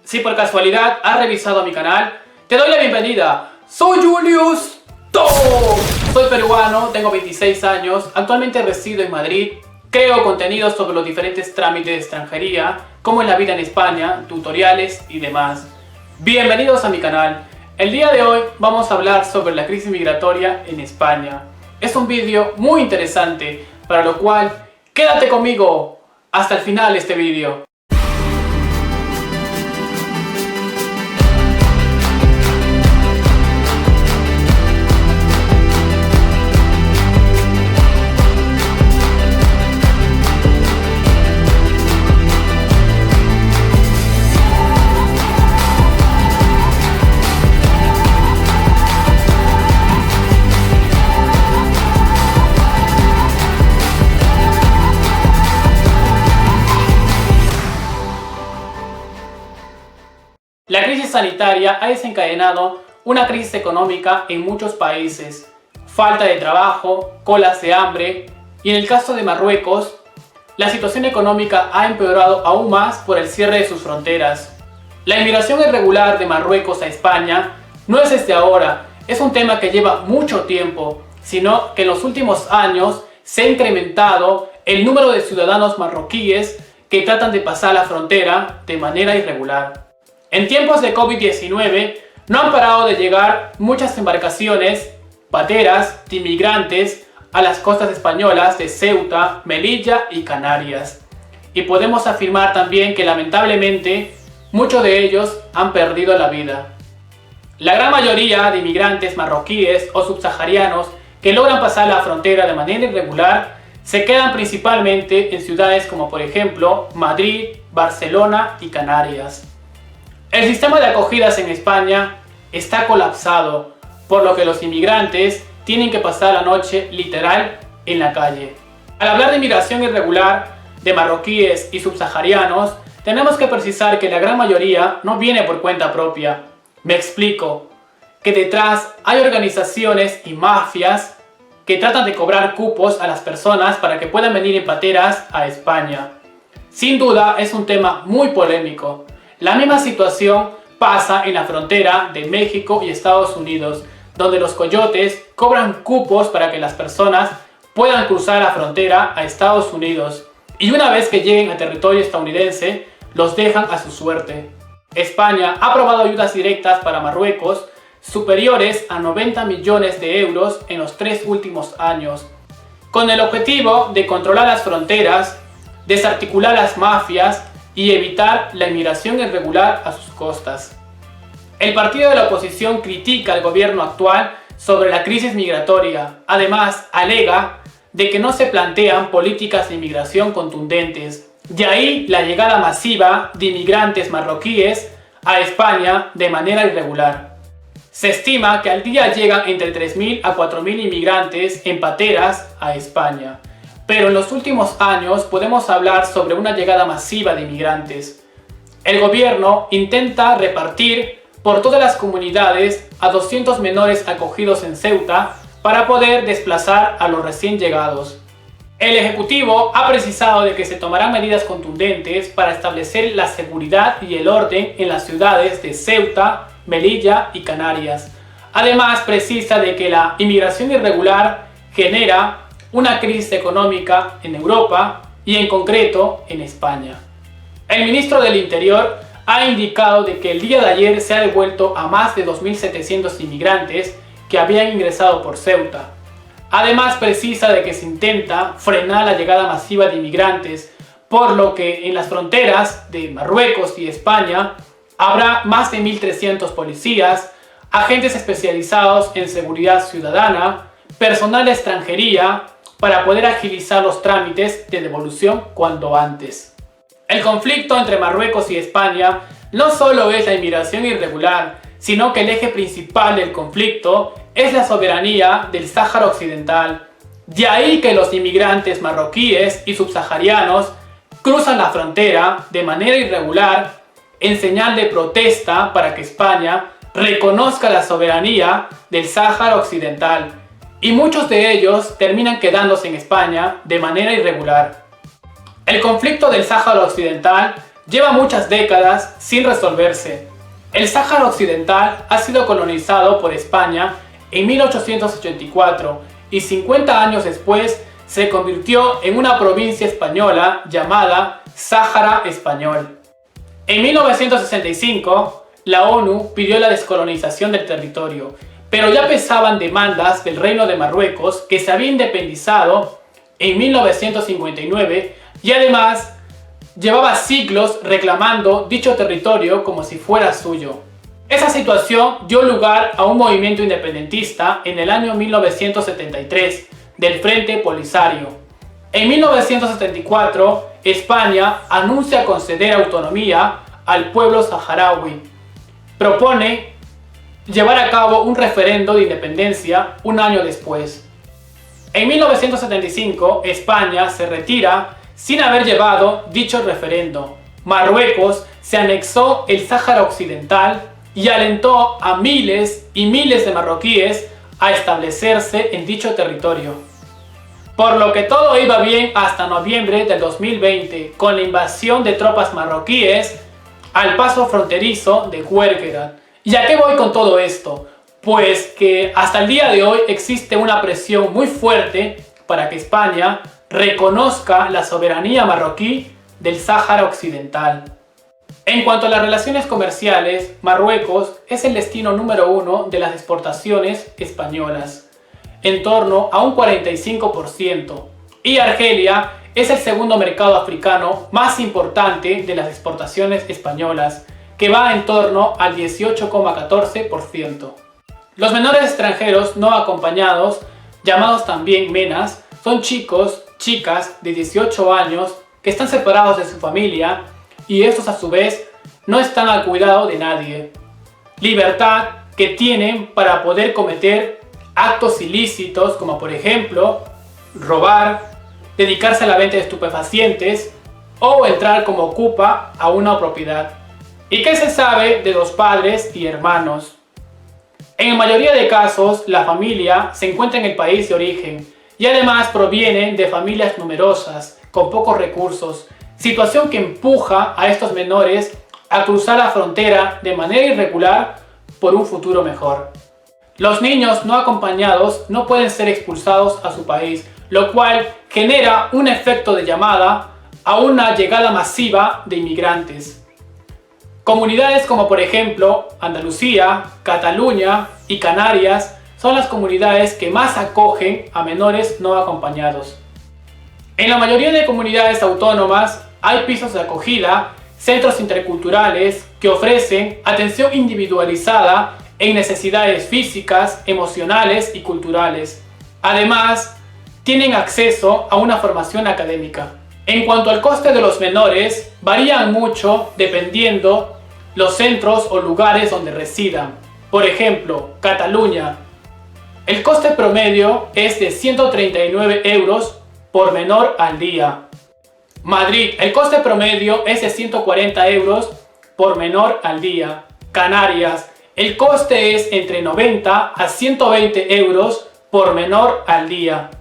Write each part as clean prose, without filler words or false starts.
Si por casualidad has revisado mi canal, te doy la bienvenida. Soy Julius Top. Soy peruano, tengo 26 años, actualmente resido en Madrid. Creo contenidos sobre los diferentes trámites de extranjería, como es la vida en España, tutoriales y demás. Bienvenidos a mi canal. El día de hoy vamos a hablar sobre la crisis migratoria en España. Es un vídeo muy interesante, para lo cual quédate conmigo hasta el final de este vídeo. La crisis sanitaria ha desencadenado una crisis económica en muchos países, falta de trabajo, colas de hambre y en el caso de Marruecos, la situación económica ha empeorado aún más por el cierre de sus fronteras. La inmigración irregular de Marruecos a España no es desde ahora, es un tema que lleva mucho tiempo, sino que en los últimos años se ha incrementado el número de ciudadanos marroquíes que tratan de pasar la frontera de manera irregular. En tiempos de COVID-19 no han parado de llegar muchas embarcaciones, pateras, de inmigrantes a las costas españolas de Ceuta, Melilla y Canarias. Y podemos afirmar también que lamentablemente muchos de ellos han perdido la vida. La gran mayoría de inmigrantes marroquíes o subsaharianos que logran pasar la frontera de manera irregular se quedan principalmente en ciudades como por ejemplo Madrid, Barcelona y Canarias. El sistema de acogidas en España está colapsado, por lo que los inmigrantes tienen que pasar la noche literal en la calle. Al hablar de inmigración irregular de marroquíes y subsaharianos, tenemos que precisar que la gran mayoría no viene por cuenta propia. Me explico, que detrás hay organizaciones y mafias que tratan de cobrar cupos a las personas para que puedan venir en pateras a España. Sin duda es un tema muy polémico. La misma situación pasa en la frontera de México y Estados Unidos, donde los coyotes cobran cupos para que las personas puedan cruzar la frontera a Estados Unidos y una vez que lleguen a territorio estadounidense, los dejan a su suerte. España ha aprobado ayudas directas para Marruecos superiores a 90 millones de euros en los 3 últimos años, con el objetivo de controlar las fronteras, desarticular las mafias y evitar la inmigración irregular a sus costas. El partido de la oposición critica al gobierno actual sobre la crisis migratoria. Además, alega de que no se plantean políticas de inmigración contundentes. De ahí la llegada masiva de inmigrantes marroquíes a España de manera irregular. Se estima que al día llegan entre 3.000 a 4.000 inmigrantes en pateras a España. Pero en los últimos años podemos hablar sobre una llegada masiva de inmigrantes. El gobierno intenta repartir por todas las comunidades a 200 menores acogidos en Ceuta para poder desplazar a los recién llegados. El Ejecutivo ha precisado de que se tomarán medidas contundentes para establecer la seguridad y el orden en las ciudades de Ceuta, Melilla y Canarias. Además precisa de que la inmigración irregular genera una crisis económica en Europa y en concreto en España. El ministro del Interior ha indicado de que el día de ayer se ha devuelto a más de 2.700 inmigrantes que habían ingresado por Ceuta. Además precisa de que se intenta frenar la llegada masiva de inmigrantes, por lo que en las fronteras de Marruecos y España habrá más de 1.300 policías, agentes especializados en seguridad ciudadana, personal de extranjería, para poder agilizar los trámites de devolución cuanto antes. El conflicto entre Marruecos y España no solo es la inmigración irregular, sino que el eje principal del conflicto es la soberanía del Sáhara Occidental. De ahí que los inmigrantes marroquíes y subsaharianos cruzan la frontera de manera irregular en señal de protesta para que España reconozca la soberanía del Sáhara Occidental. Y muchos de ellos terminan quedándose en España de manera irregular. El conflicto del Sáhara Occidental lleva muchas décadas sin resolverse. El Sáhara Occidental ha sido colonizado por España en 1884 y 50 años después se convirtió en una provincia española llamada Sáhara Español. En 1965, la ONU pidió la descolonización del territorio, pero ya pesaban demandas del Reino de Marruecos, que se había independizado en 1959 y además llevaba siglos reclamando dicho territorio como si fuera suyo. Esa situación dio lugar a un movimiento independentista en el año 1973 del Frente Polisario. En 1974, España anuncia conceder autonomía al pueblo saharaui. Propone llevar a cabo un referendo de independencia un año después. En 1975, España se retira sin haber llevado dicho referendo. Marruecos se anexó el Sáhara Occidental y alentó a miles y miles de marroquíes a establecerse en dicho territorio. Por lo que todo iba bien hasta noviembre del 2020, con la invasión de tropas marroquíes al paso fronterizo de Huérqueda. ¿Y a qué voy con todo esto? Pues que hasta el día de hoy existe una presión muy fuerte para que España reconozca la soberanía marroquí del Sáhara Occidental. En cuanto a las relaciones comerciales, Marruecos es el destino número 1 de las exportaciones españolas, en torno a un 45%, y Argelia es el segundo mercado africano más importante de las exportaciones españolas, que va en torno al 18,14%. Los menores extranjeros no acompañados, llamados también menas, son chicos, chicas de 18 años que están separados de su familia y estos a su vez no están al cuidado de nadie. Libertad que tienen para poder cometer actos ilícitos como por ejemplo robar, dedicarse a la venta de estupefacientes o entrar como ocupa a una propiedad. ¿Y qué se sabe de los padres y hermanos? En la mayoría de casos, la familia se encuentra en el país de origen y además provienen de familias numerosas, con pocos recursos, situación que empuja a estos menores a cruzar la frontera de manera irregular por un futuro mejor. Los niños no acompañados no pueden ser expulsados a su país, lo cual genera un efecto de llamada a una llegada masiva de inmigrantes. Comunidades como por ejemplo Andalucía, Cataluña y Canarias son las comunidades que más acogen a menores no acompañados. En la mayoría de comunidades autónomas hay pisos de acogida, centros interculturales que ofrecen atención individualizada en necesidades físicas, emocionales y culturales. Además, tienen acceso a una formación académica. En cuanto al coste de los menores, varían mucho dependiendo los centros o lugares donde residan. Por ejemplo, Cataluña. El coste promedio es de 139 euros por menor al día. Madrid. El coste promedio es de 140 euros por menor al día. Canarias. El coste es entre 90 a 120 euros por menor al día.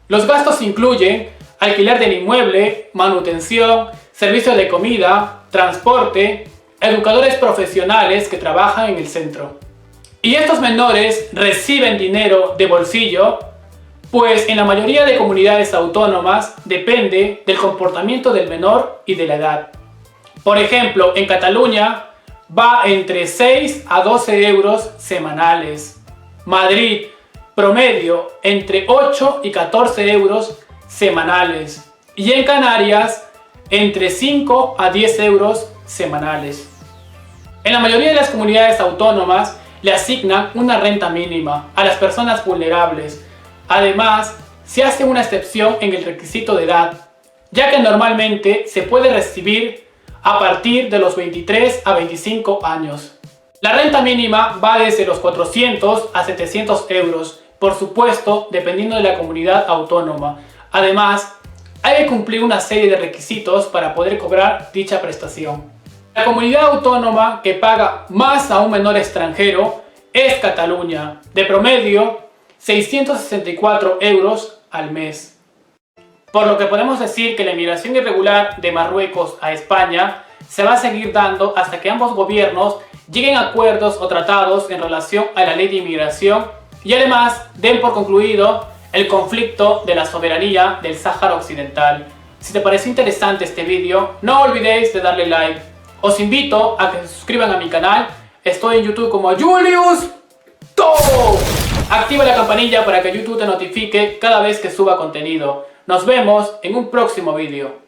Los gastos incluyen alquiler del inmueble, manutención, servicio de comida, transporte, educadores profesionales que trabajan en el centro. Y estos menores reciben dinero de bolsillo, pues en la mayoría de comunidades autónomas depende del comportamiento del menor y de la edad. Por ejemplo, en Cataluña va entre 6 a 12 euros semanales. Madrid, promedio entre 8 y 14 euros semanales. Y en Canarias, entre 5 a 10 euros semanales. En la mayoría de las comunidades autónomas le asignan una renta mínima a las personas vulnerables. Además, se hace una excepción en el requisito de edad, ya que normalmente se puede recibir a partir de los 23 a 25 años. La renta mínima va desde los 400 a 700 euros, por supuesto, dependiendo de la comunidad autónoma. Además, hay que cumplir una serie de requisitos para poder cobrar dicha prestación. La comunidad autónoma que paga más a un menor extranjero es Cataluña, de promedio 664 euros al mes. Por lo que podemos decir que la inmigración irregular de Marruecos a España se va a seguir dando hasta que ambos gobiernos lleguen a acuerdos o tratados en relación a la ley de inmigración y además den por concluido el conflicto de la soberanía del Sáhara Occidental. Si te pareció interesante este vídeo, no olvidéis de darle like. Os invito a que se suscriban a mi canal. Estoy en YouTube como Julius Todo. Activa la campanilla para que YouTube te notifique cada vez que suba contenido. Nos vemos en un próximo vídeo.